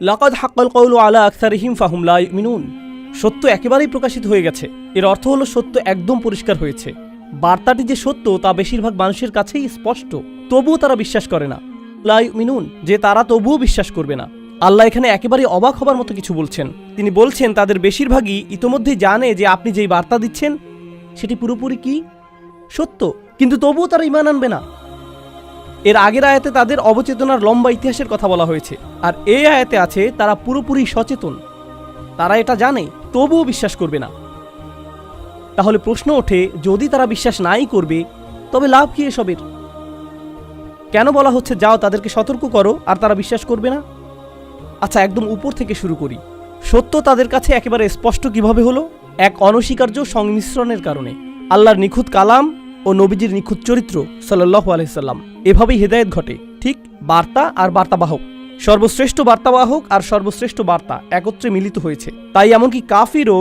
লাকাদ হাক্কাল কওলু আলা আকসারিহিম ফাহুম লা ইউমিনুন। সত্য একেবারেই প্রকাশিত হয়ে গেছে। এর অর্থ হলো সত্য একদম পরিষ্কার হয়েছে। বার্তাটি যে সত্য তা বেশিরভাগ মানুষের কাছেই স্পষ্ট, তবুও তারা বিশ্বাস করে না। লা ইউমিনুন, যে তারা তবুও বিশ্বাস করবে না। আল্লাহ এখানে একেবারে অবাক হবার মতো কিছু বলছেন। তিনি বলছেন তাদের বেশিরভাগই ইতোমধ্যেই জানে যে আপনি যেই বার্তা দিচ্ছেন সেটি পুরোপুরি কি সত্য, কিন্তু তবুও তারা ঈমান আনবে না। এর আগের আয়াতে তাদের অবচেতনার লম্বা ইতিহাসের কথা বলা হয়েছে, আর এই আয়াতে আছে তারা পুরোপুরি সচেতন, তারা এটা জানে তবুও বিশ্বাস করবে না। তাহলে প্রশ্ন ওঠে, যদি তারা বিশ্বাস নাই করবে তবে লাভ কি এসবের? কেন বলা হচ্ছে যাও তাদেরকে সতর্ক করো আর তারা বিশ্বাস করবে না? আচ্ছা, একদম উপর থেকে শুরু করি। সত্য তাদের কাছে একেবারে স্পষ্ট কিভাবে হলো? এক অনস্বীকার্য সংমিশ্রণের কারণে। আল্লাহর নিখুঁত কালাম ও নবীজির নিখুঁত চরিত্র সাল্লাল্লাহু আলাইহি সাল্লাম, এভাবেই হেদায়েত ঘটে। ঠিক বার্তা আর বার্তাবাহক, সর্বশ্রেষ্ঠ বার্তাবাহক আর সর্বশ্রেষ্ঠ বার্তা একত্রে মিলিত হয়েছে। তাই এমনকি কাফিরও,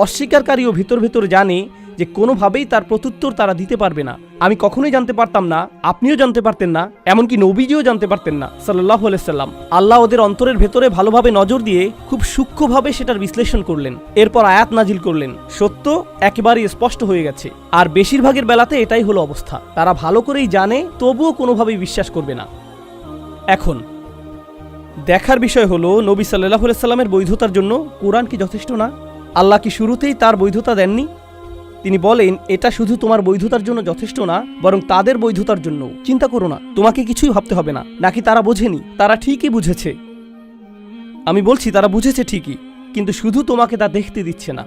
অস্বীকারীও ভিতর ভেতর জানে যে কোনোভাবেই তার প্রত্যুত্তর তারা দিতে পারবে না। আমি কখনোই জানতে পারতাম না, আপনিও জানতে পারতেন না, এমনকি নবীজিও জানতে পারতেন না সাল্লাল্লাহু আলাইহি সাল্লাম। আল্লাহ ওদের অন্তরের ভেতরে ভালোভাবে নজর দিয়ে খুব সূক্ষ্মভাবে সেটার বিশ্লেষণ করলেন, এরপর আয়াত নাজিল করলেন। সত্য একেবারেই স্পষ্ট হয়ে গেছে, আর বেশিরভাগের বেলাতে এটাই হলো অবস্থা। তারা ভালো করেই জানে, তবুও কোনোভাবেই বিশ্বাস করবে না। এখন দেখার বিষয় হলো, নবী সাল্লাল্লাহু আলাইহি সাল্লামের বৈধতার জন্য কোরআন কি যথেষ্ট না? আল্লাহ কি শুরুতেই তার বৈধতা দেননি? তিনি বলেন, এটা শুধু তোমার বৈধতার জন্য যথেষ্ট না, বরং তাদের বৈধতার জন্য। চিন্তা করো না, তোমাকে কিছুই ভাবতে হবে না। নাকি তারা বোঝেনি? তারা ঠিকই বুঝেছে। আমি বলছি তারা বুঝেছে ঠিকই, কিন্তু শুধু তোমাকে তা দেখতে দিচ্ছে না।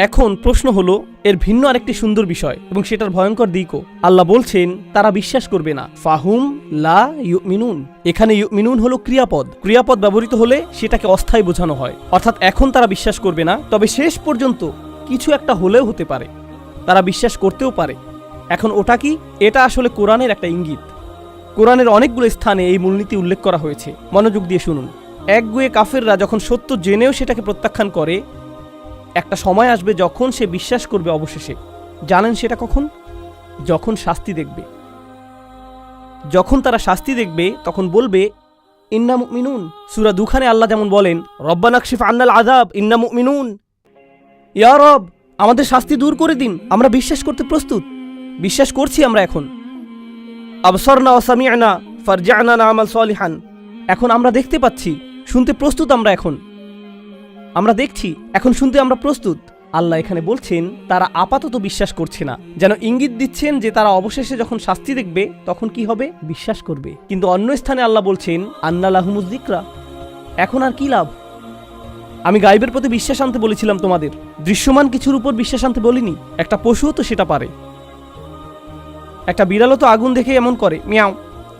এখন প্রশ্ন হলো, এর ভিন্ন আরেকটি সুন্দর বিষয় এবং সেটার ভয়ঙ্কর দিকও। আল্লাহ বলছেন তারা বিশ্বাস করবে না। ফাহুম লা ইউমিনুন, এখানে ইউমিনুন হলো ক্রিয়াপদ। ক্রিয়াপদ ব্যবহৃত হলে সেটাকে অস্থায়ী বোঝানো হয়, অর্থাৎ এখন তারা বিশ্বাস করবে না, তবে শেষ পর্যন্ত কিছু একটা হলেও হতে পারে, তারা বিশ্বাস করতেও পারে। এখন ওটা কি? এটা আসলে কোরআনের একটা ইঙ্গিত। কোরআনের অনেকগুলো স্থানে এই মূলনীতি উল্লেখ করা হয়েছে। মনোযোগ দিয়ে শুনুন। একগুঁয়ে কাফেররা যখন সত্য জেনেও সেটাকে প্রত্যাখ্যান করে, একটা সময় আসবে যখন সে বিশ্বাস করবে অবশেষে। জানেন সেটা কখন? যখন শাস্তি দেখবে। যখন তারা শাস্তি দেখবে তখন বলবে ইন্না মুমিনুন। সূরা দুখানে আল্লাহ যেমন বলেন, রব্বানা কশিফ আন্নাল আযাব ইন্না মুমিনুন, ইয়া রব আমাদের শাস্তি দূর করে দিন, আমরা বিশ্বাস করতে প্রস্তুত, বিশ্বাস করছি আমরা এখন। আবসারনা ওয়া সামি'না ফারজি'না না'মাল সালিহান, এখন আমরা দেখতে পাচ্ছি, শুনতে প্রস্তুত আমরা দেখছি, এখন শুনতে আমরা প্রস্তুত। আল্লাহ এখানে বলছেন তারা আপাতত বিশ্বাস করছে না, যেন ইঙ্গিত দিচ্ছেন যে তারা অবশেষে যখন শাস্তি দেখবে তখন কি হবে? বিশ্বাস করবে। কিন্তু অন্য স্থানে আল্লাহ বলছেন আন্না লাহুমুয যিকরা, এখন আর কি লাভ? আমি গায়বের প্রতি বিশ্বাস আনতে বলেছিলাম তোমাদের, দৃশ্যমান কিছুর উপর বিশ্বাস আনতে বলিনি। একটা পশুও তো সেটা পারে। একটা বিড়ালও তো আগুন দেখে এমন করে মিয়াও,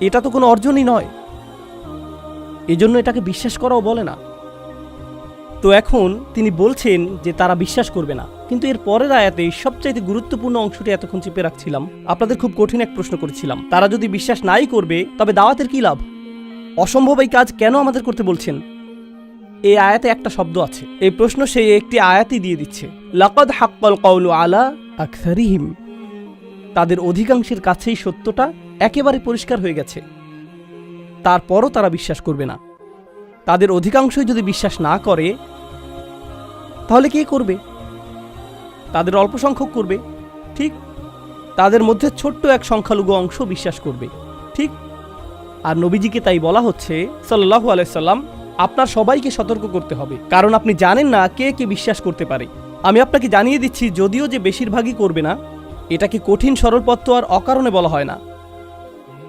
এটা তো কোনো অর্জনই নয়, এজন্য এটাকে বিশ্বাস করাও বলে না। তো এখন তিনি বলছেন যে তারা বিশ্বাস করবে না, কিন্তু এর পরের আয়াতে সবচাইতে গুরুত্বপূর্ণ অংশটি এতক্ষণ চেপে রাখছিলাম। আপনাদের খুব কঠিন এক প্রশ্ন করেছিলাম, তারা যদি বিশ্বাস নাই করবে তবে দাওয়াতের কি লাভ? অসম্ভব এই কাজ কেন আমাদের করতে বলছেন? এই আয়াতে একটা শব্দ আছে, এই প্রশ্ন সেই একটি আয়াতই দিয়ে দিচ্ছে। লাকাদ হাক্কাল কওলু আলা আকসারিহিম, তাদের অধিকাংশের কাছেই সত্যটা একেবারে পরিষ্কার হয়ে গেছে, তারপরও তারা বিশ্বাস করবে না। তাদের অধিকাংশই যদি বিশ্বাস না করে তাহলে কে করবে? তাদের অল্প সংখ্যক করবে, ঠিক। তাদের মধ্যে ছোট্ট এক সংখ্যালঘু অংশ বিশ্বাস করবে, ঠিক। আর নবীজিকে তাই বলা হচ্ছে সাল্লাল্লাহু আলাইহি সাল্লাম, আপনার সবাইকে সতর্ক করতে হবে, কারণ আপনি জানেন না কে কে বিশ্বাস করতে পারে। আমি আপনাকে জানিয়ে দিচ্ছি, যদিও যে বেশিরভাগই করবে না, এটাকে কঠিন সরল পথ তো আর অকারণে বলা হয় না।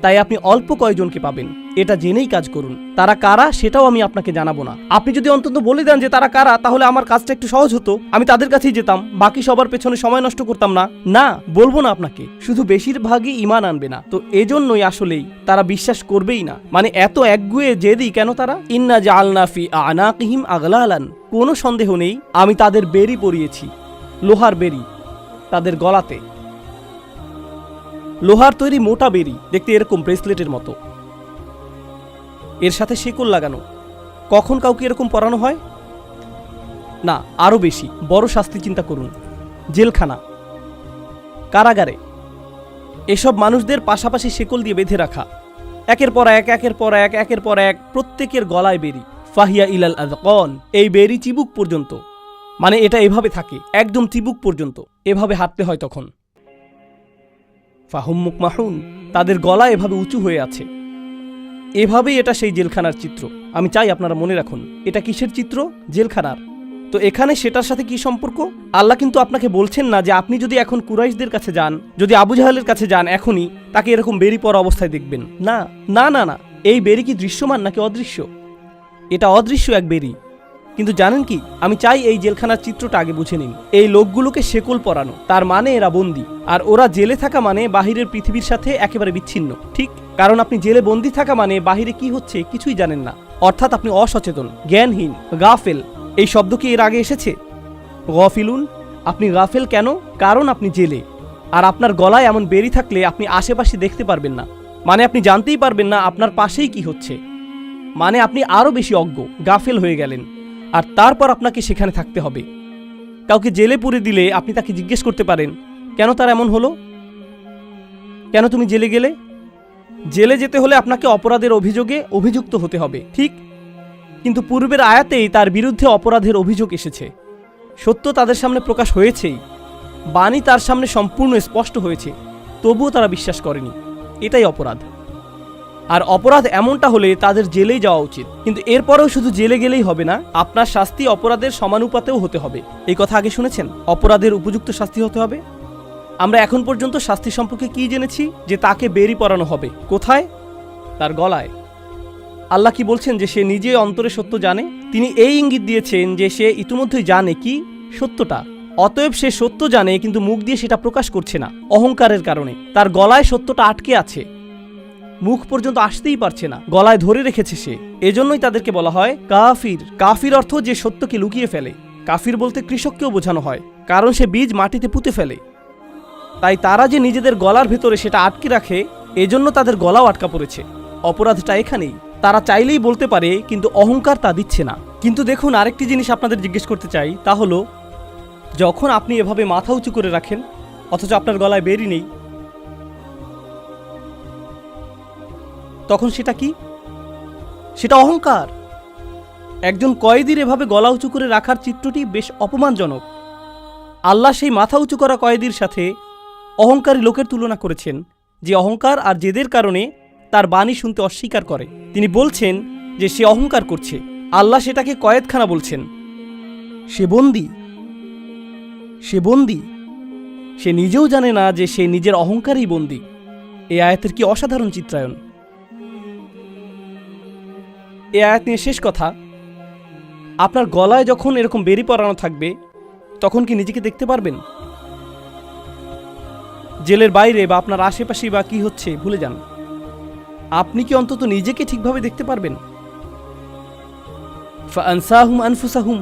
তাই আপনি অল্প কয়েকজনকে পাবেন, এটা জেনেই কাজ করুন। তারা কারা সেটাও আমি আপনাকে জানাবো না। আপনি যদি অন্তত বলে দেন যে তারা কারা, তাহলে আমার কাজটা একটু সহজ হতো, আমি তাদের কাছেই যেতাম, বাকি সবার পেছনে সময় নষ্ট করতাম না। না, বলবো না আপনাকে, শুধু বেশিরভাগই ঈমান আনবে না। তো এজন্যই আসলেই তারা বিশ্বাস করবেই না। মানে এত একগুঁয়ে জেদি কেন তারা? ইন্না জাআলনা ফি আনাকিহিম আগলালান, কোনো সন্দেহ নেই আমি তাদের বেরি পরিয়েছি, লোহার বেরি তাদের গলাতে, লোহার তৈরি মোটা বেরি, দেখতে এরকম ব্রেসলেটের মতো, এর সাথে শিকল লাগানো। কখন কাউকে এরকম পরানো হয়? না, আরো বেশি বড় শাস্তি চিন্তা করুন, জেলখানা, কারাগারে। এসব মানুষদের পাশাপাশি শিকল দিয়ে বেঁধে রাখা, একের পর এক, একের পর এক, একের পর এক, প্রত্যেকের গলায় বেরি। ফাহিয়া ইলাল আযকান, এই বেরি চিবুক পর্যন্ত, মানে এটা এভাবে থাকে একদম চিবুক পর্যন্ত, এভাবে হাঁটতে হয় তখন। ফাহুম মুকমাহুন, তাদের গলা এভাবে উঁচু হয়ে আছে। এভাবেই এটা সেই জেলখানার চিত্র। আমি চাই আপনারা মনে রাখুন, এটা কিসের চিত্র? জেলখানার। তো এখানে সেটার সাথে কি সম্পর্ক? আল্লাহ কিন্তু আপনাকে বলছেন না যে আপনি যদি এখন কুরাইশদের কাছে যান, যদি আবু জাহেলের কাছে যান, এখনই তাকে এরকম বেরি পরা অবস্থায় দেখবেন না। না না না, এই বেরি কি দৃশ্যমান নাকি অদৃশ্য? এটা অদৃশ্য এক বেরি। কিন্তু জানেন কি, আমি চাই এই জেলখানার চিত্রটা আগে বুঝে নিন। এই লোকগুলোকে শেকল পরানো, তার মানে এরা বন্দী। আর ওরা জেলে থাকা মানে বাহিরের পৃথিবীর সাথে একেবারে বিচ্ছিন্ন, ঠিক? কারণ আপনি জেলে বন্দী থাকা মানে বাহিরে কি হচ্ছে কিছুই জানেন না, অর্থাৎ আপনি অসচেতন, জ্ঞানহীন, গাফেল। এই শব্দ কি এর আগে এসেছে? গফিলুন। আপনি গাফেল কেন? কারণ আপনি জেলে। আর আপনার গলায় এমন বেরি থাকলে আপনি আশেপাশে দেখতে পারবেন না, মানে আপনি জানতেই পারবেন না আপনার পাশেই কি হচ্ছে, মানে আপনি আরও বেশি অজ্ঞ, গাফেল হয়ে গেলেন। আর তারপর আপনাকে সেখানে থাকতে হবে। কাউকে জেলে পুরে দিলে আপনি তাকে জিজ্ঞেস করতে পারেন, কেন তার এমন হলো? কেন তুমি জেলে গেলে? জেলে যেতে হলে আপনাকে অপরাধের অভিযোগে অভিযুক্ত হতে হবে, ঠিক? কিন্তু পূর্বের আয়াতেই তার বিরুদ্ধে অপরাধের অভিযোগ এসেছে। সত্য তাদের সামনে প্রকাশ হয়েছেই, বাণী তার সামনে সম্পূর্ণ স্পষ্ট হয়েছে, তবুও তারা বিশ্বাস করেনি। এটাই অপরাধ। আর অপরাধ এমনটা হলে তাদের জেলেই যাওয়া উচিত। কিন্তু এরপরেও শুধু জেলে গেলেই হবে না, আপনার শাস্তি অপরাধের সমানুপাতেও হতে হবে। এই কথা আগে শুনেছেন? অপরাধের উপযুক্ত শাস্তি হতে হবে। আমরা এখন পর্যন্ত শাস্তি সম্পর্কে কি জেনেছি? যে তাকে বেরি পরানো হবে। কোথায়? তার গলায়। আল্লাহ কি বলছেন? যে সে নিজে অন্তরে সত্য জানে। তিনি এই ইঙ্গিত দিয়েছেন যে সে ইতিমধ্যেই জানে কি সত্যটা। অতএব সে সত্য জানে, কিন্তু মুখ দিয়ে সেটা প্রকাশ করছে না, অহংকারের কারণে। তার গলায় সত্যটা আটকে আছে, মুখ পর্যন্ত আসতেই পারছে না, গলায় ধরে রেখেছে সে। এজন্যই তাদেরকে বলা হয় কাফির। কাফির অর্থ যে সত্যকে লুকিয়ে ফেলে। কাফির বলতে কৃষককেও বোঝানো হয়, কারণ সে বীজ মাটিতে পুঁতে ফেলে। তাই তারা যে নিজেদের গলার ভেতরে সেটা আটকে রাখে, এজন্য তাদের গলাও আটকা পড়েছে। অপরাধটা এখানেই। তারা চাইলেই বলতে পারে, কিন্তু অহংকার তা দিচ্ছে না। কিন্তু দেখুন, আরেকটি জিনিস আপনাদের জিজ্ঞেস করতে চাই, তা হলো যখন আপনি এভাবে মাথা উঁচু করে রাখেন অথচ আপনার গলায় বেরি নেই, তখন সেটা কি? সেটা অহংকার। একজন কয়েদির এভাবে গলা উঁচু করে রাখার চিত্রটি বেশ অপমানজনক। আল্লাহ সেই মাথা উঁচু করা কয়েদির সাথে অহংকারী লোকের তুলনা করেছেন, যে অহংকার আর জেদের কারণে তার বাণী শুনতে অস্বীকার করে। তিনি বলছেন যে সে অহংকার করছে। আল্লাহ সেটাকে কয়েদখানা বলছেন। সে বন্দী, সে বন্দী। সে নিজেও জানে না যে সে নিজের অহংকারেই বন্দী। এই আয়াতের কি অসাধারণ চিত্রায়ন! এই আয়াত নিয়ে শেষ কথা, আপনার গলায় যখন এরকম বেরি পরানো থাকবে, তখন কি নিজেকে দেখতে পারবেন? জেলের বাইরে বা আপনার আশেপাশে বা কি হচ্ছে ভুলে যান, আপনি কি অন্তত নিজেকে ঠিকভাবে দেখতে পারবেন? ফাআনসাহুম আনফুসাহুম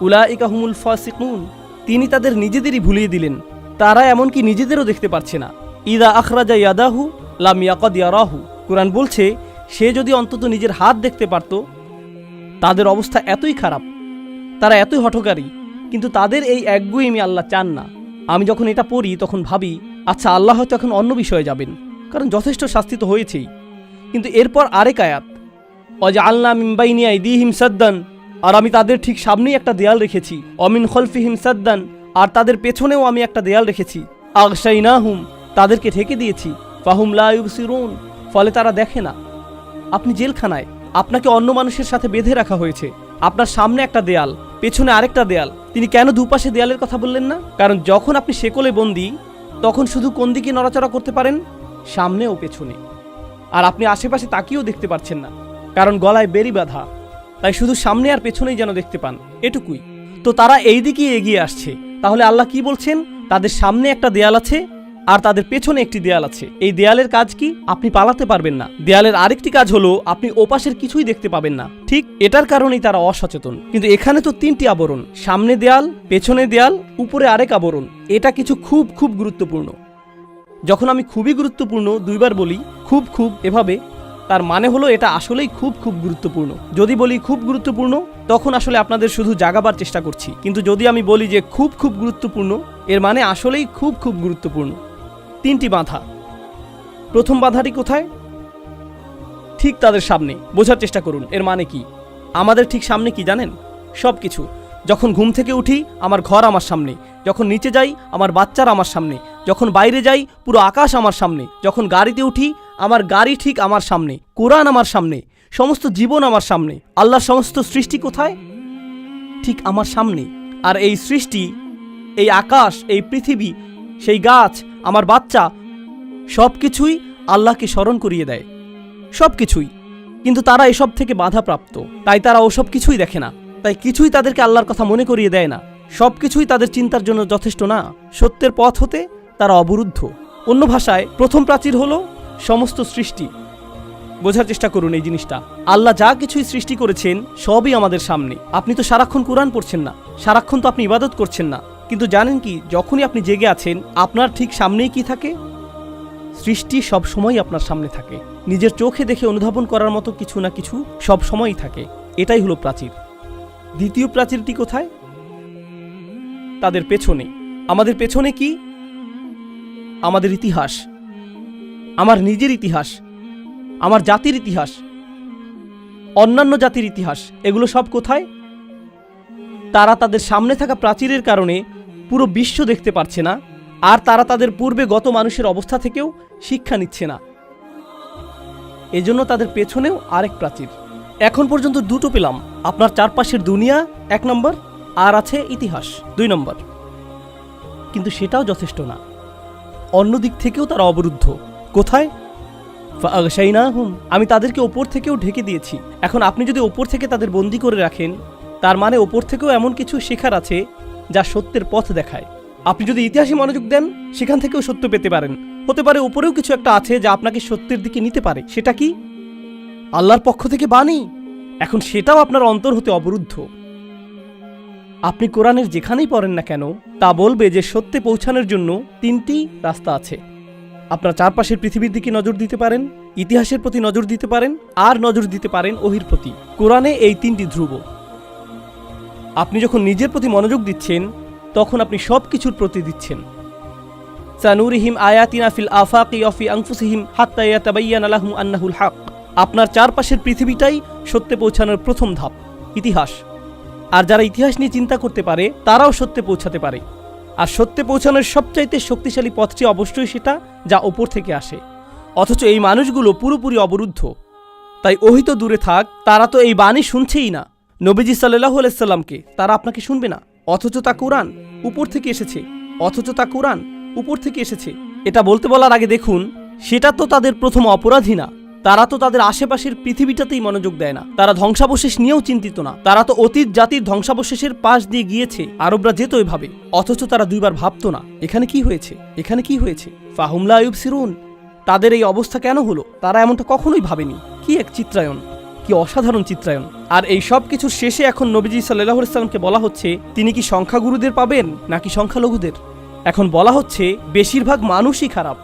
উলাইকা হুমুল ফাসিকুন। তিনি তাদের নিজেদেরই ভুলিয়ে দিলেন, তারা এমনকি নিজেদেরও দেখতে পারছে না। ইদা আখরাজা ইয়াদাহু লাম ইয়াকাদ ইয়ারাহু। কুরআন বলছে, সে যদি অন্তত নিজের হাত দেখতে পারত। তাদের অবস্থা এতই খারাপ, তারা এতই হঠকারী, কিন্তু তাদের এই একগুঁয়েমি আল্লাহ চান না। আমি যখন এটা পড়ি তখন ভাবি, আচ্ছা, আল্লাহ হয়তো এখন অন্য বিষয়ে যাবেন, কারণ যথেষ্ট শাস্তি তো হয়েছেই। কিন্তু এরপর আরেক আয়াত, ওয়াজআলনা মিন বাইনি আইদিহিম সাদ্দান, আর আমি তাদের ঠিক সামনেই একটা দেয়াল রেখেছি। অমিন খলফিহিম সাদ্দান, আর তাদের পেছনেও আমি একটা দেয়াল রেখেছি। আগশাইনাহুম, তাদেরকে ঢেকে দিয়েছি। ফাহুম লা ইউবসিরুন, ফলে তারা দেখে না। আপনি জেলখানায়, আপনাকে অন্য মানুষের সাথে বেঁধে রাখা হয়েছে। আপনার সামনে একটা দেয়াল, পেছনে আরেকটা দেয়াল। তিনি কেন দুপাশে দেয়ালের কথা বললেন না? কারণ যখন আপনি শেকলে বন্দী, তখন শুধু কোন দিকে নড়াচড়া করতে পারেন? সামনে ও পেছনে। আর আপনি আশেপাশে তাকিয়েও দেখতে পারছেন না, কারণ গলায় বেরি বাঁধা। তাই শুধু সামনে আর পেছনেই যেন দেখতে পান, এটুকুই। তো তারা এই দিকেই এগিয়ে আসছে। তাহলে আল্লাহ কি বলছেন? তাদের সামনে একটা দেয়াল আছে আর তাদের পেছনে একটি দেয়াল আছে। এই দেয়ালের কাজ কি? আপনি পালাতে পারবেন না। দেয়ালের আরেকটি কাজ হলো আপনি ওপাশের কিছুই দেখতে পাবেন না। ঠিক এটার কারণেই তারা অসচেতন। কিন্তু এখানে তো তিনটি আবরণ, সামনে দেয়াল, পেছনে দেয়াল, উপরে আরেক আবরণ। এটা কিছু খুব খুব গুরুত্বপূর্ণ। যখন আমি খুবই গুরুত্বপূর্ণ দুইবার বলি, খুব খুব এভাবে, তার মানে হলো এটা আসলেই খুব খুব গুরুত্বপূর্ণ। যদি বলি খুব গুরুত্বপূর্ণ, তখন আসলে আপনাদের শুধু জাগাবার চেষ্টা করছি। কিন্তু যদি আমি বলি যে খুব খুব গুরুত্বপূর্ণ, এর মানে আসলেই খুব খুব গুরুত্বপূর্ণ। তিনটি বাধা। প্রথম বাধাটি কোথায়? ঠিক তাদের সামনে। বোঝার চেষ্টা করুন এর মানে কি। আমাদের ঠিক সামনে কি জানেন? সব কিছু। যখন ঘুম থেকে উঠি আমার ঘর আমার সামনে, যখন নিচে যাই আমার বাচ্চারা আমার সামনে, যখন বাইরে যাই পুরো আকাশ আমার সামনে, যখন গাড়িতে উঠি আমার গাড়ি ঠিক আমার সামনে, কোরআন আমার সামনে, সমস্ত জীবন আমার সামনে। আল্লাহর সমস্ত সৃষ্টি কোথায়? ঠিক আমার সামনে। আর এই সৃষ্টি, এই আকাশ, এই পৃথিবী, সেই গাছ, আমার বাচ্চা, সব কিছুই আল্লাহকে স্মরণ করিয়ে দেয়, সব কিছুই। কিন্তু তারা এসব থেকে বাধাপ্রাপ্ত, তাই তারা ওসব কিছুই দেখে না, তাই কিছুই তাদেরকে আল্লাহর কথা মনে করিয়ে দেয় না। সব কিছুই তাদের চিন্তার জন্য যথেষ্ট না। সত্যের পথ হতে তারা অবরুদ্ধ। অন্য ভাষায় প্রথম প্রাচীর হলো সমস্ত সৃষ্টি। বোঝার চেষ্টা করুন এই জিনিসটা। আল্লাহ যা কিছুই সৃষ্টি করেছেন সবই আমাদের সামনে। আপনি তো সারাক্ষণ কোরআন পড়ছেন না, সারাক্ষণ তো আপনি ইবাদত করছেন না, কিন্তু জানেন কি, যখনই আপনি জেগে আছেন আপনার ঠিক সামনেই কি থাকে? সৃষ্টি সব সময় আপনার সামনে থাকে। নিজের চোখে দেখে অনুধাবন করার মতো কিছু না কিছু সব সময়ই থাকে। এটাই হলো প্রাচীর। দ্বিতীয় প্রাচীরটি কোথায়? তাদের পেছনে। আমাদের পেছনে কি? আমাদের ইতিহাস, আমার নিজের ইতিহাস, আমার জাতির ইতিহাস, অন্যান্য জাতির ইতিহাস। এগুলো সব কোথায়? তারা তাদের সামনে থাকা প্রাচীরের কারণে পুরো বিশ্ব দেখতে পারছে না, আর তারা তাদের পূর্বে গত মানুষের অবস্থা থেকেও শিক্ষা নিচ্ছে না। এজন্য তাদের পেছনেও আরেক প্রাচীর। এখন পর্যন্ত দুটো পেলাম, আপনার চারপাশের দুনিয়া ১ নম্বর, আর আছে ইতিহাস ২ নম্বর। কিন্তু সেটাও যথেষ্ট না, অন্য দিক থেকেও তারা অবরুদ্ধ। কোথায়? ফাআগশাইনাহুম, আমি তাদেরকে ওপর থেকেও ঢেকে দিয়েছি। এখন আপনি যদি ওপর থেকে তাদের বন্দী করে রাখেন, তার মানে ওপর থেকেও এমন কিছু শেখার আছে যা সত্যের পথ দেখায়। আপনি যদি ইতিহাসে মনোযোগ দেন সেখান থেকেও সত্য পেতে পারেন। হতে পারে উপরেও কিছু একটা আছে যা আপনাকে সত্যের দিকে নিতে পারে। সেটা কি? আল্লাহর পক্ষ থেকে বাণী। এখন সেটাও আপনার অন্তর হতে অবরুদ্ধ। আপনি কোরআনের যেখানেই পড়েন না কেন তা বলবে যে সত্যে পৌঁছানোর জন্য ৩টি রাস্তা আছে। আপনার চারপাশের পৃথিবীর দিকে নজর দিতে পারেন, ইতিহাসের প্রতি নজর দিতে পারেন, আর নজর দিতে পারেন ওহির প্রতি। কোরআনে এই ৩টি ধ্রুব। আপনি যখন নিজের প্রতি মনোযোগ দিচ্ছেন তখন আপনি সব কিছুর প্রতি দিচ্ছেন। সানুরিহিম আয়াতিনা ফিল আফাকি ওয়া ফি আনফুসিহিম হাত্তা ইয়াতাবায়্যানা লাহুম আন্নাহুল হক। আপনার চারপাশের পৃথিবীটাই সত্যে পৌঁছানোর প্রথম ধাপ, ইতিহাস। আর যারা ইতিহাস নিয়ে চিন্তা করতে পারে তারাও সত্যে পৌঁছাতে পারে। আর সত্যে পৌঁছানোর সবচাইতে শক্তিশালী পথটি অবশ্যই সেটা যা ওপর থেকে আসে। অথচ এই মানুষগুলো পুরোপুরি অবরুদ্ধ। তাই ওহি তো দূরে থাক, তারা তো এই বাণী শুনছেই না। নবীজি সাল্লাল্লাহু আলাইহি সাল্লামকে তারা আপনাকে শুনবে না, অথচ তা কোরআন উপর থেকে এসেছে, অথচ তা কোরআন উপর থেকে এসেছে। এটা বলতে বলার আগে দেখুন, সেটা তো তাদের প্রথম অপরাধী না। তারা তো তাদের আশেপাশের পৃথিবীটাতেই মনোযোগ দেয় না, তারা ধ্বংসাবশেষ নিয়েও চিন্তিত না। তারা তো অতীত জাতির ধ্বংসাবশেষের পাশ দিয়ে গিয়েছে, আরবরা যেত এভাবে, অথচ তারা দুইবার ভাবতো না এখানে কি হয়েছে, এখানে কি হয়েছে। ফাহুম লা ইউবসিরুন, তাদের এই অবস্থা কেন হলো তারা এমনটা কখনোই ভাবেনি। কি এক চিত্রায়ন, কি অসাধারণ চিত্রায়ন। আর এই সব কিছুর শেষে এখন নবীজি সাল্লাল্লাহু আলাইহি সাল্লামকে বলা হচ্ছে তিনি কি সংখ্যাগুরুদের পাবেন নাকি সংখ্যালঘুদের। এখন বলা হচ্ছে বেশিরভাগ মানুষই খারাপ,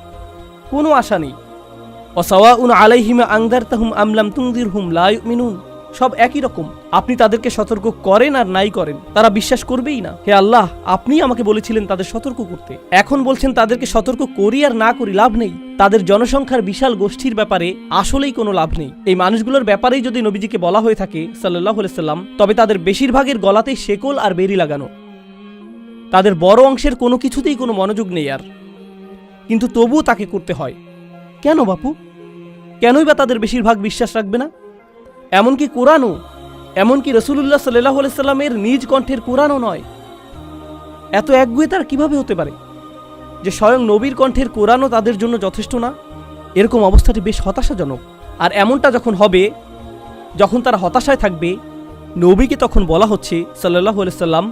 কোনো আশা নেই। ওয়াসাওয়াউন আলাইহিম আনযারতাহুম আম লাম তুনযিরহুম লা ইউমিনুন, সব একই রকম। আপনি তাদেরকে সতর্ক করেন আর নাই করেন তারা বিশ্বাস করবেই না। হে আল্লাহ, আপনি আমাকে বলেছিলেন তাদের সতর্ক করতে, এখন বলছেন তাদেরকে সতর্ক করি আর না করি লাভ নেই। তাদের জনসংখ্যার বিশাল গোষ্ঠীর ব্যাপারে আসলেই কোনো লাভ নেই। এই মানুষগুলোর ব্যাপারেই যদি নবীজিকে বলা হয়ে থাকে সাল্লাল্লাহু আলাইহি সাল্লাম, তবে তাদের বেশিরভাগের গলাতেই শেকল আর বেরি লাগানো। তাদের বড় অংশের কোনো কিছুতেই কোনো মনোযোগ নেই আর, কিন্তু তবুও তাকে করতে হয়। কেন বাপু? কেনই বা তাদের বেশিরভাগ বিশ্বাস রাখবে না? এমনকি কোরআনও, এমনকি রাসূলুল্লাহ সাল্লাল্লাহু আলাইহি সাল্লামের নিজ কণ্ঠের কোরআনও নয়। এত একগুঁয়ে তার কিভাবে হতে পারে যে স্বয়ং নবীর কণ্ঠের কোরআনও তাদের জন্য যথেষ্ট না? এরকম অবস্থাটি বেশ হতাশাজনক। আর এমনটা যখন হবে, যখন তারা হতাশায় থাকবে, নবীকে তখন বলা হচ্ছে সাল্লাল্লাহু আলাইহি সাল্লাম,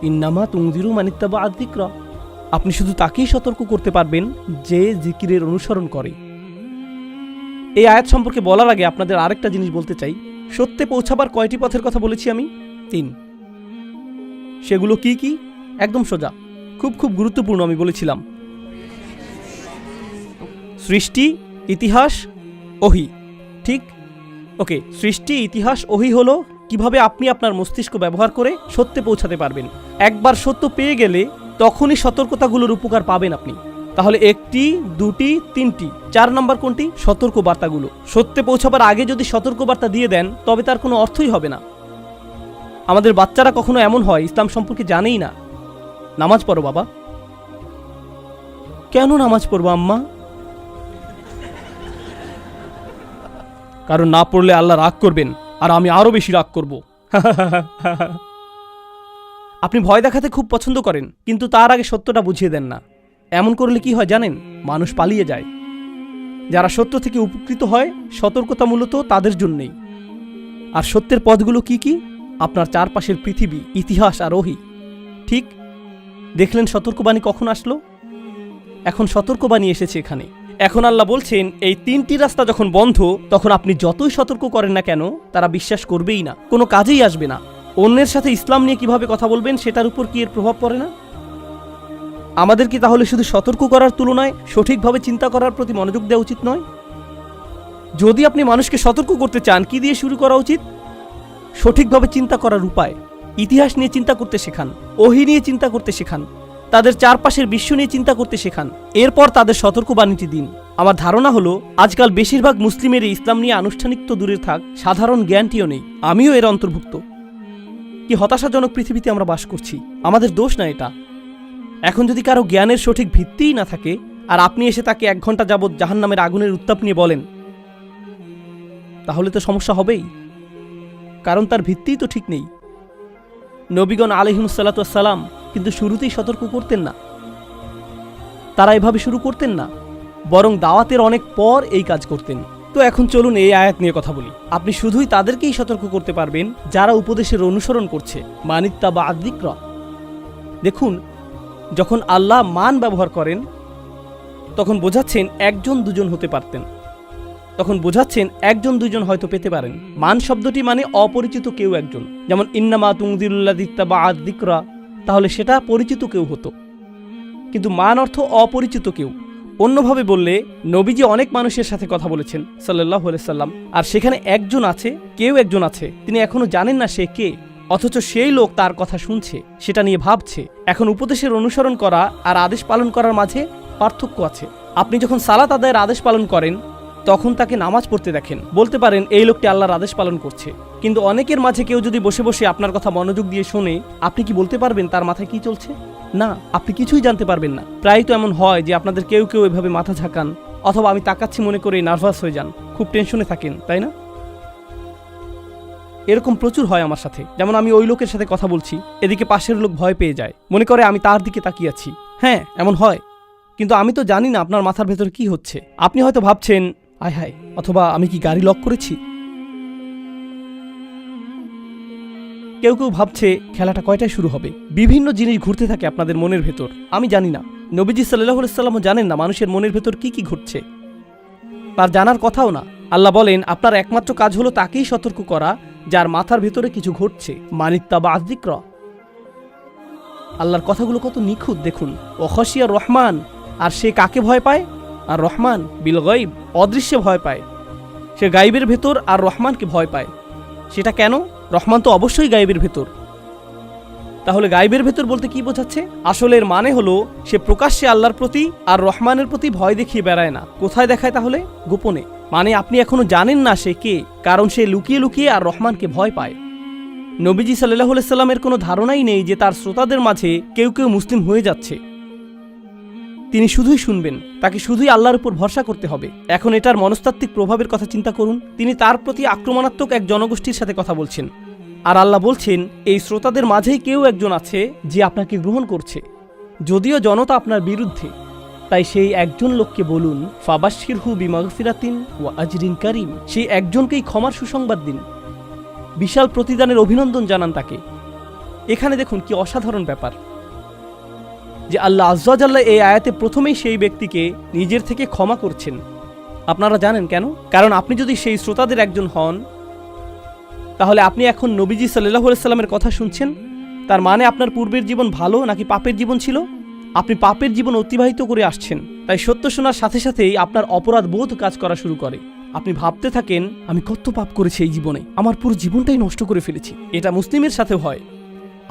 ইন্নামা তুনযিরু মান ইত্তাবাআ যিকরা, আপনি শুধু তাকেই সতর্ক করতে পারবেন যে জিকিরের অনুসরণ করে। এই আয়াত সম্পর্কে বলার আগে আপনাদের আরেকটা জিনিস বলতে চাই। সত্যে পৌঁছাবার কয়টি পথের কথা বলেছি আমি? 3। সেগুলো কি কি? একদম সোজা, খুব খুব গুরুত্বপূর্ণ। আমি বলেছিলাম সৃষ্টি, ইতিহাস, ওহি। ঠিক? ওকে, সৃষ্টি, ইতিহাস, ওহি হলো কিভাবে আপনি আপনার মস্তিষ্ক ব্যবহার করে সত্যে পৌঁছাতে পারবেন। একবার সত্য পেয়ে গেলে তখনই সতর্কতাগুলোর উপকার পাবেন আপনি। তাহলে একটি, দুটি, তিনটি, 4 নম্বর কোনটি? সতর্ক বার্তাগুলো। সত্যে পৌঁছাবার আগে যদি সতর্ক বার্তা দিয়ে দেন তবে তার কোনো অর্থই হবে না। আমাদের বাচ্চারা কখনো এমন হয় ইসলাম সম্পর্কে জানেই না। নামাজ পড়ো বাবা। কেন নামাজ পড়বো আম্মা? কারণ না পড়লে আল্লাহ রাগ করবেন, আর আমি আরো বেশি রাগ করব। আপনি ভয় দেখাতে খুব পছন্দ করেন, কিন্তু তার আগে সত্যটা বুঝিয়ে দেন না। এমন করলে কি হয় জানেন? মানুষ পালিয়ে যায়। যারা সত্য থেকে উপকৃত হয় সতর্কতা মূলত তাদের জন্যই। আর সত্যের পথগুলো কি কি? আপনার চারপাশের পৃথিবী, ইতিহাস আর ওহী। ঠিক দেখলেন সতর্কবাণী কখন আসলো? এখন সতর্কবাণী এসেছে এখানে। এখন আল্লাহ বলছেন এই 3টি রাস্তা যখন বন্ধ, তখন আপনি যতই সতর্ক করেন না কেন তারা বিশ্বাস করবেই না, কোনো কাজেই আসবে না। অন্যের সাথে ইসলাম নিয়ে কিভাবে কথা বলবেন সেটার উপর কি এর প্রভাব পড়ে না? আমাদের কি তাহলে শুধু সতর্ক করার তুলনায় সঠিকভাবে চিন্তা করার প্রতি মনোযোগ দেওয়া উচিত নয়? যদি আপনি মানুষকে সতর্ক করতে চান, কি দিয়ে শুরু করা উচিত? সঠিকভাবে চিন্তা করার উপায়। ইতিহাস নিয়ে চিন্তা করতে শেখান, ওহী নিয়ে চিন্তা করতে শেখান, তাদের চারপাশের বিশ্ব নিয়ে চিন্তা করতে শেখান। এরপর তাদের সতর্কবাণীটি দিন। আমার ধারণা হলো আজকাল বেশিরভাগ মুসলিমের ইসলাম নিয়ে আনুষ্ঠানিক তো দূরে থাক, সাধারণ জ্ঞানটিও নেই। আমিও এর অন্তর্ভুক্ত। কি হতাশাজনক পৃথিবীতে আমরা বাস করছি। আমাদের দোষ না এটা। এখন যদি কারো জ্ঞানের সঠিক ভিত্তিই না থাকে, আর আপনি এসে তাকে 1 ঘন্টা যাবৎ জাহান্নামের আগুনের উত্তাপ নিয়ে বলেন, তাহলে তো সমস্যা হবেই, কারণ তার ভিত্তিই তো ঠিক নেই। নবীগণ আলাইহিমুসসালাতু ওয়াসসালাম কিন্তু শুরুতেই সতর্ক করতেন না। তারা এভাবে শুরু করতেন না, বরং দাওয়াতের অনেক পর এই কাজ করতেন। তো এখন চলুন এই আয়াত নিয়ে কথা বলি। আপনি শুধুই তাদেরকেই সতর্ক করতে পারবেন যারা উপদেশের অনুসরণ করছে, মানিত্তাবা আয-যিকরা। দেখুন, যখন আল্লাহ মান ব্যবহার করেন তখন বোঝাচ্ছেন 1জন 2জন হতে পারতেন, তখন বোঝাচ্ছেন 1জন 2জন হয়তো পেতে পারেন। মান শব্দটি মানে অপরিচিত কেউ একজন। যেমন ইন্নামা তুনযিরুল্লাযী ইত্তাবা আয-যিকরা, তাহলে সেটা পরিচিত কেউ হতো, কিন্তু মান অর্থ অপরিচিত কেউ। অন্যভাবে বললে নবীজি অনেক মানুষের সাথে কথা বলেছেন সাল্লাল্লাহু আলাইহি সাল্লাম, আর সেখানে একজন আছে, কেউ একজন আছে, তিনি এখনো জানেন না সে কে, অথচ সেই লোক তার কথা শুনছে, সেটা নিয়ে ভাবছে। এখন উপদেশের অনুসরণ করা আর আদেশ পালন করার মাঝে পার্থক্য আছে। আপনি যখন সালাত আদায়ের আদেশ পালন করেন তখন তাকে নামাজ পড়তে দেখেন, বলতে পারেন এই লোকটি আল্লাহর আদেশ পালন করছে। কিন্তু অনেকের মাঝে কেউ যদি বসে বসে আপনার কথা মনোযোগ দিয়ে শোনে, আপনি কি বলতে পারবেন তার মাথায় কি চলছে? না, আপনি কিছুই জানতে পারবেন না। প্রায় তো এমন হয় যে আপনাদের কেউ কেউ এভাবে মাথা ঝাঁকান, অথবা আমি তাকাচ্ছি মনে করে নার্ভাস হয়ে যান, খুব টেনশনে থাকেন, তাই না? এরকম প্রচুর হয় আমার সাথে। যেমন আমি ওই লোকের সাথে কথা বলছি, এদিকে পাশের লোক ভয় পেয়ে যায়, মনে করে আমি তার দিকে তাকিয়ে আছি। হ্যাঁ, এমন হয়, কিন্তু আমি তো জানি না আপনার মাথার ভেতর কি হচ্ছে। আপনি হয়তো ভাবছেন আয় হায়, অথবা আমি কি গাড়ি লক করেছি। কেউ কেউ ভাবছে খেলাটা কয়টায় শুরু হবে। বিভিন্ন জিনিস ঘুরতে থাকে আপনাদের মনের ভেতর, আমি জানি না। নবীজি সাল্লাল্লাহু আলাইহি সাল্লামও জানেন না মানুষের মনের ভেতর কি কি ঘটছে, তার জানার কথাও না। আল্লাহ বলেন আপনার একমাত্র কাজ হলো তাকেই সতর্ক করা যার মাথার ভেতরে কিছু ঘটছে। মানিত্তাবা আয-যিকরা। আল্লাহর কথাগুলো কত নিখুঁত দেখুন। ও খশিয়া রহমান, আর সে কাকে ভয় পায়? আর রহমান বিল গায়ব, অদৃশ্যে ভয় পায়। সে গায়বের ভেতর আর রহমানকে ভয় পায়। সেটা কেন? রহমান তো অবশ্যই গায়বের ভেতর। তাহলে গায়বের ভেতর বলতে কি বোঝাচ্ছে? আসলে এর মানে হলো সে প্রকাশ্যে আল্লাহর প্রতি আর রহমানের প্রতি ভয় দেখিয়ে বেড়ায় না। কোথায় দেখায় তাহলে? গোপনে। মানে আপনি এখনো জানেন না সে কে, কারণ সে লুকিয়ে লুকিয়ে আর রহমানকে ভয় পায়। নবীজি সাল্লাল্লাহু আলাইহি সাল্লামের কোনো ধারণাই নেই যে তার শ্রোতাদের মাঝে কেউ কেউ মুসলিম হয়ে যাচ্ছে। তিনি শুধুই শুনবেন, তাকে শুধুই আল্লাহর উপর ভরসা করতে হবে। এখন এটার মনস্তাত্ত্বিক প্রভাবের কথা চিন্তা করুন। তিনি তার প্রতি আক্রমণাত্মক এক জনগোষ্ঠীর সাথে কথা বলছেন, আর আল্লাহ বলছেন এই শ্রোতাদের মাঝেই কেউ একজন আছে যে আপনাকে গ্রহণ করছে, যদিও জনতা আপনার বিরুদ্ধে। তাই সেই একজন লোককে বলুন ফাবাশশিরহু বিমাগফিরাতিন ওয়া আজরিন কারীম। সেই একজনকেই ক্ষমার সুসংবাদ দিন, বিশাল প্রতিদানের অভিনন্দন জানান তাকে। এখানে দেখুন কি অসাধারণ ব্যাপার যে আল্লাহ আযজা ওয়া জাল্লা এই আয়াতে প্রথমেই সেই ব্যক্তিকে নিজের থেকে ক্ষমা করছেন। আপনারা জানেন কেন? কারণ আপনি যদি সেই শ্রোতাদের একজন হন, তাহলে আপনি এখন নবীজি সাল্লাল্লাহু আলাইহি সাল্লামের কথা শুনছেন। তার মানে আপনার পূর্বের জীবন ভালো নাকি পাপের জীবন ছিল? আপনি পাপের জীবন অতিবাহিত করে আসছেন। তাই সত্য শোনার সাথে সাথেই আপনার অপরাধ বোধ কাজ করা শুরু করে। আপনি ভাবতে থাকেন আমি কত পাপ করেছি এই জীবনে, আমার পুরো জীবনটাই নষ্ট করে ফেলেছি। এটা মুসলিমের সাথে হয়।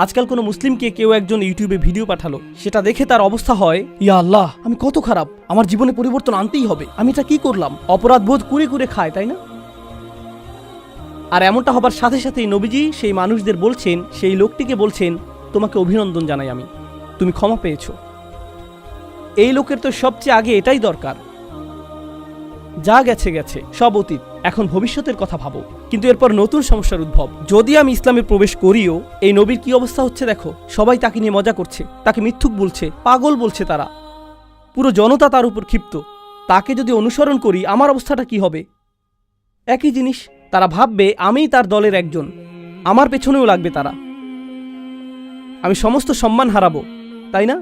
আজকাল কোনো মুসলিমকে কেউ একজন ইউটিউবে ভিডিও পাঠালো, সেটা দেখে তার অবস্থা হয়, ইয়া আল্লাহ, আমি কত খারাপ, আমার জীবনে পরিবর্তন আনতেই হবে, আমি এটা কি করলাম। অপরাধ বোধ কুরে কুরে খায়, তাই না? আর এমনটা হবার সাথে সাথেই নবীজি সেই মানুষদের বলছেন, সেই লোকটিকে বলছেন, তোমাকে অভিনন্দন জানাই আমি, তুমি ক্ষমা পেয়েছো। এই লোকের তো সবচেয়ে আগে এটাই দরকার। যা গেছে গেছে, সব অতীত, এখন ভবিষ্যতের কথা ভাবো। কিন্তু এরপর নতুন সমস্যার উদ্ভব। যদি আমি ইসলামে প্রবেশ করিও, এই নবীর কি অবস্থা হচ্ছে দেখো। সবাই তাকে নিয়ে মজা করছে, তাকে মিথ্যুক বলছে, পাগল বলছে তারা। পুরো জনতা তার উপর ক্ষিপ্ত। তাকে যদি অনুসরণ করি, আমার অবস্থাটা কি হবে? একই জিনিস, তারা ভাববে আমিই তার দলের একজন, আমার পেছনেও লাগবে তারা, আমি সমস্ত সম্মান হারাবো, তাই না?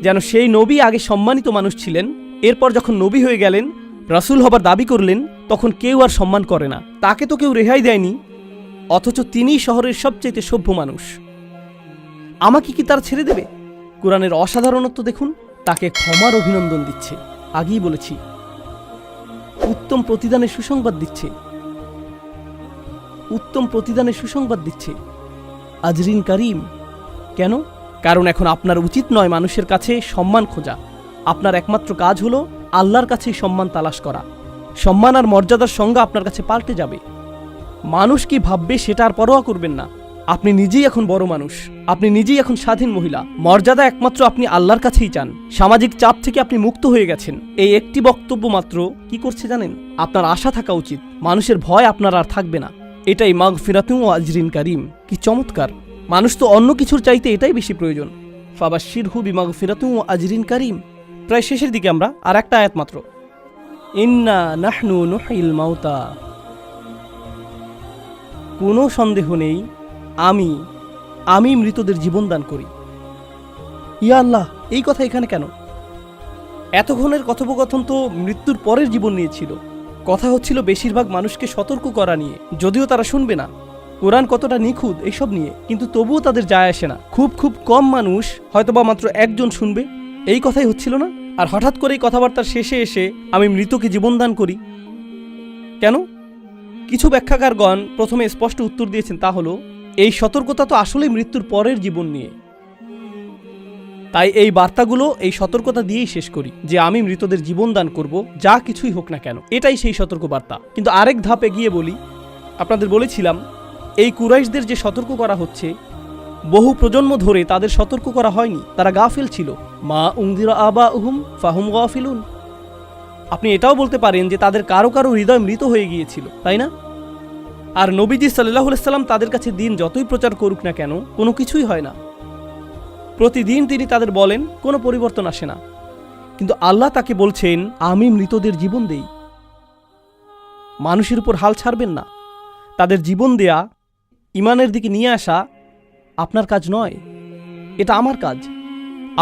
যেন সেই নবী আগে সম্মানিত মানুষ ছিলেন, এরপর যখন নবী হয়ে গেলেন, রাসূল হবার দাবি করলেন, তখন কেউ আর সম্মান করে না। তাকে তো কেউ রেহাই দেয়নি, অথচ তিনিই শহরের সবচেয়ে সভ্য মানুষ। আমাকে কি তারা ছেড়ে দেবে? কোরআনের অসাধারণত্ব দেখুন, তাকে ক্ষমার অভিনন্দন দিচ্ছে, আগেই বলেছি, উত্তম প্রতিদানের সুসংবাদ দিচ্ছে, উত্তম প্রতিদানের সুসংবাদ দিচ্ছে, আজরিন কারিম। কেন? কারণ এখন আপনার উচিত নয় মানুষের কাছে সম্মান খোঁজা। আপনার একমাত্র কাজ হলো আল্লাহর কাছেই সম্মান তালাশ করা। সম্মান আর মর্যাদার সংজ্ঞা আপনার কাছে পাল্টে যাবে। মানুষ কি ভাববে সেটা আর পরোয়া করবেন না। আপনি নিজেই এখন বড় মানুষ, আপনি নিজেই এখন স্বাধীন মহিলা। মর্যাদা একমাত্র আপনি আল্লাহর কাছেই চান। সামাজিক চাপ থেকে আপনি মুক্ত হয়ে গেছেন। এই একটি বক্তব্য মাত্র কি করছে জানেন? আপনার আশা থাকা উচিত, মানুষের ভয় আপনার আর থাকবে না। এটাই মাগফিরাতুন ওয়া আজরিন কারিম। কি চমৎকার! মানুষ তো অন্য কিছুর চাইতে এটাই বেশি প্রয়োজন। ফাবাশশিরহু বিমাগফিরাতুন ওয়া আজরিন কারিম। প্রায় শেষের দিকে আমরা, আর একটা আয়াত মাত্র। ইন্না নাহনু নুহিল মাউতা। কোনো সন্দেহ নেই, আমি মৃতদের জীবন দান করি। ইয়া আল্লাহ, এই কথা এখানে কেন? এতক্ষণের কথোপকথন তো মৃত্যুর পরের জীবন নিয়েছিল। কথা হচ্ছিল বেশিরভাগ মানুষকে সতর্ক করা নিয়ে, যদিও তারা শুনবে না। কোরআন কতটা নিখুঁত এইসব নিয়ে, কিন্তু তবুও তাদের যায় আসে না। খুব কম মানুষ, হয়তোবা মাত্র একজন শুনবে, এই কথাই হচ্ছিল না। আর হঠাৎ করেই কথাবার্তার শেষে এসে আমি মৃতকে জীবন দান করি কেন? কিছু ব্যাখ্যাকারগণ প্রথমে স্পষ্ট উত্তর দিয়েছেন, তা হলো এই সতর্কতা তো আসলেই মৃত্যুর পরের জীবন নিয়ে। তাই এই বার্তাগুলো এই সতর্কতা দিয়েই শেষ করি যে আমি মৃতদের জীবন দান করব, যা কিছুই হোক না কেন। এটাই সেই সতর্ক বার্তা। কিন্তু আরেক ধাপ এগিয়ে বলি, আপনাদের বলেছিলাম এই কুরাইশদের যে সতর্ক করা হচ্ছে, বহু প্রজন্ম ধরে তাদের সতর্ক করা হয়নি, তারা গাফিল ছিল। মা উনদিরা আবাউহুম ফাহুম গাফিলুন। আপনি এটাও বলতে পারেন যে তাদের কারো কারো হৃদয় মৃত হয়ে গিয়েছিল, তাই না? আর নবীজি সাল্লাল্লাহু আলাইহি সাল্লাম তাদের কাছে দিন যতই প্রচার করুক না কেন, কোনো কিছুই হয় না। প্রতিদিন তিনি তাদের বলেন, কোনো পরিবর্তন আসে না। কিন্তু আল্লাহ তাকে বলছেন, আমি মৃতদের জীবন দেই। মানুষের উপর হাল ছাড়বেন না। তাদের জীবন দেয়া, ইমানের দিকে নিয়ে আসা আপনার কাজ নয়, এটা আমার কাজ।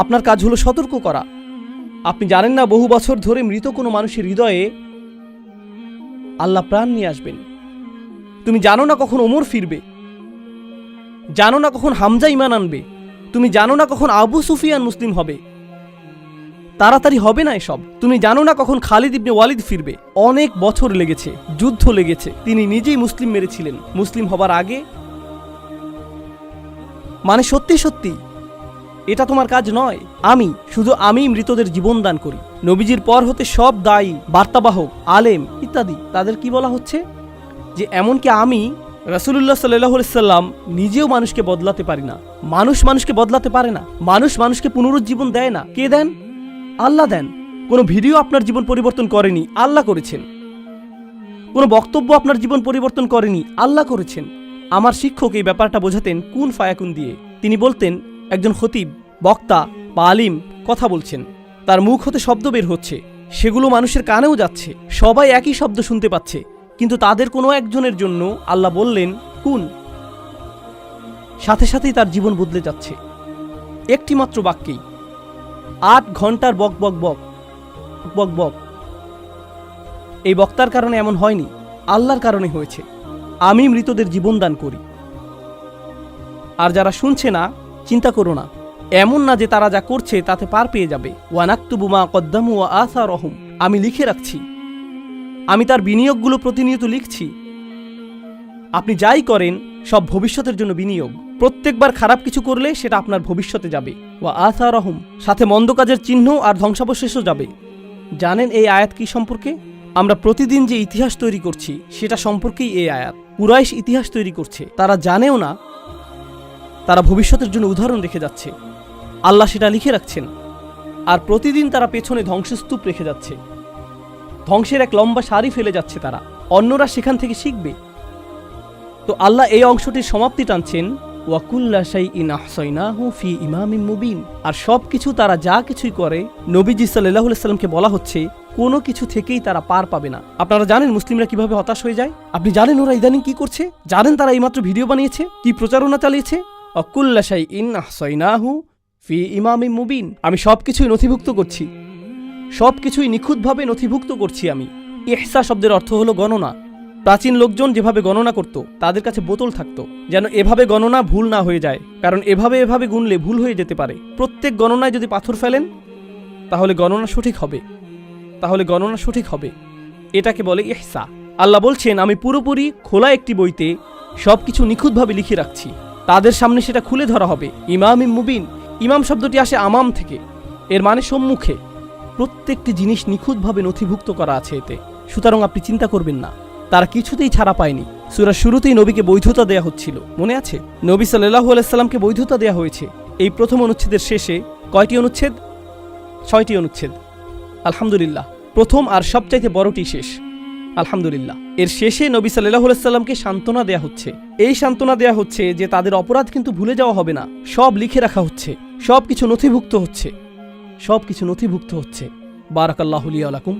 আপনার কাজ হলো সতর্ক করা। আপনি জানেন না বহু বছর ধরে মৃত কোনো মানুষের হৃদয়ে আল্লাহ প্রাণ নিয়ে আসবেন। তুমি জানো না কখন ওমর ফিরবে, জানো না কখন হামজা ঈমান আনবে, তুমি জানো না কখন আবু সুফিয়ান মুসলিম হবে। তাড়াতাড়ি হবে না এসব। তুমি জানো না কখন খালিদ ইবনে ওয়ালিদ ফিরবে। অনেক বছর লেগেছে, যুদ্ধ লেগেছে, তিনি নিজেই মুসলিম মেরেছিলেন মুসলিম হবার আগে। মানে সত্যি সত্যি এটা তোমার কাজ নয়। আমি মৃতদের জীবন দান করি। নবীজির পর হতে সব দায়ী, বার্তাবাহক, আলেম ইত্যাদি, তাদের কি বলা হচ্ছে? যে এমনকি আমি রাসূলুল্লাহ সাল্লাল্লাহু আলাইহি সাল্লাম নিজেও মানুষকে বদলাতে পারি না। মানুষকে বদলাতে পারে না। মানুষকে পুনরুজ্জীবন দেয় না। কে দেন? আল্লাহ দেন। কোনো ভিডিও আপনার জীবন পরিবর্তন করেনি, আল্লাহ করেছেন। কোনো বক্তব্য আপনার জীবন পরিবর্তন করেনি, আল্লাহ করেছেন। আমার শিক্ষক এই ব্যাপারটা বোঝাতেন কুন ফায়াকুন দিয়ে। তিনি বলতেন, একজন খতিব, বক্তা বা আলিম কথা বলছেন, তার মুখ হতে শব্দ বের হচ্ছে, সেগুলো মানুষের কানেও যাচ্ছে, সবাই একই শব্দ শুনতে পাচ্ছে, কিন্তু তাদের কোনো একজনের জন্য আল্লাহ বললেন কুন, সাথে সাথেই তার জীবন বদলে যাচ্ছে। একটি মাত্র বাক্যেই 8 ঘন্টার বক বক বক বক বক। এই বক্তার কারণে এমন হয়নি, আল্লাহর কারণে হয়েছে। আমি মৃতদের জীবন দান করি। আর যারা শুনছে না, চিন্তা করো না, এমন না যে তারা যা করছে তাতে পার পেয়ে যাবে। ওয়ানাকতুবু মা কদ্দামু ওয়া আসারহুম। আমি লিখে রাখছি, আমি তার বিনিয়োগগুলো প্রতিনিয়ত লিখছি। আপনি যাই করেন সব ভবিষ্যতের জন্য বিনিয়োগ। প্রত্যেকবার খারাপ কিছু করলে সেটা আপনার ভবিষ্যতে যাবে। ওয়া আসারহুম, সাথে মন্দ কাজের চিহ্ন আর ধ্বংসাবশেষও যাবে। জানেন এই আয়াত কি সম্পর্কে? আমরা প্রতিদিন যে ইতিহাস তৈরি করছি সেটা সম্পর্কেই এই আয়াত। কুরাইশ ইতিহাস তৈরি করছে, তারা জানেও না তারা ভবিষ্যতের জন্য উদাহরণ রেখে যাচ্ছে। আল্লাহ সেটা লিখে রাখছেন, আর প্রতিদিন তারা পেছনে ধ্বংসস্তূপ রেখে যাচ্ছে। ধ্বংসের এক লম্বা সারি ফেলে যাচ্ছে তারা, অন্যরা সেখান থেকে শিখবে। তো আল্লাহ এই অংশটির সমাপ্তি টানছেন, ওয়াকুল্লা শাইইন আহসাইনাহু ফি ইমামিম মুবিন। আর সব কিছু তারা যা কিছুই করে, নবীজি সাল্লাল্লাহু আলাইহি সাল্লামকে বলা হচ্ছে কোনো কিছু থেকেই তারা পার পাবে না। আপনারা জানেন মুসলিমরা কিভাবে হতাশ হয়ে যায়? আপনি জানেন ওরা ইদানিং কি করছে? জানেন তারা এইমাত্র ভিডিও বানিয়েছে, কি প্রচারণা চালিয়েছে? ওয়াকুল্লা শাইইন আহসাইনাহু ফি ইমামিম মুবিন। আমি সবকিছুই নথিভুক্ত করছি, সবকিছুই নিখুঁতভাবে নথিভুক্ত করছি আমি। ইহসা শব্দের অর্থ হলো গণনা। প্রাচীন লোকজন যেভাবে গণনা করত, তাদের কাছে বোতল থাকতো, যেন এভাবে গণনা ভুল না হয়ে যায়, কারণ এভাবে গুনলে ভুল হয়ে যেতে পারে। প্রত্যেক গণনায় যদি পাথর ফেলেন তাহলে গণনা সঠিক হবে। এটাকে বলে ইহসা। আল্লাহ বলছেন আমি পুরোপুরি খোলা একটি বইতে সবকিছু নিখুঁতভাবে লিখে রাখছি, তাদের সামনে সেটা খুলে ধরা হবে। ইমামিম মুবিন, ইমাম শব্দটি আসে আমাম থেকে, এর মানে সম্মুখে। প্রত্যেকটি জিনিস নিখুঁতভাবে নথিভুক্ত করা আছে এতে। সুতরাং আপনি চিন্তা করবেন না, তারা কিছুতেই ছাড়া পায়নি। সূরার শুরুতেই নবীকে বৈধতা দেয়া হচ্ছিল, মনে আছে? নবী সাল্লাল্লাহু আলাইহি সাল্লামকে বৈধতা দেয়া হয়েছে। এই প্রথম অনুচ্ছেদের শেষে কয়টি অনুচ্ছেদ? 6টি অনুচ্ছেদ। আলহামদুলিল্লাহ, প্রথম আর সবচাইতে বড়টি শেষ। আলহামদুলিল্লাহ। এর শেষে নবী সাল্লাল্লাহু আলাইহি সাল্লামকে সান্ত্বনা দেয়া হচ্ছে। এই সান্ত্বনা দেয়া হচ্ছে যে তাদের অপরাধ কিন্তু ভুলে যাওয়া হবে না, সব লিখে রাখা হচ্ছে, সবকিছু নথিভুক্ত হচ্ছে। বারাকাল্লাহু লি ওয়া লাকুম।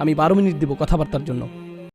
আমি 12 মিনিট দেব কথাবার্তার জন্য।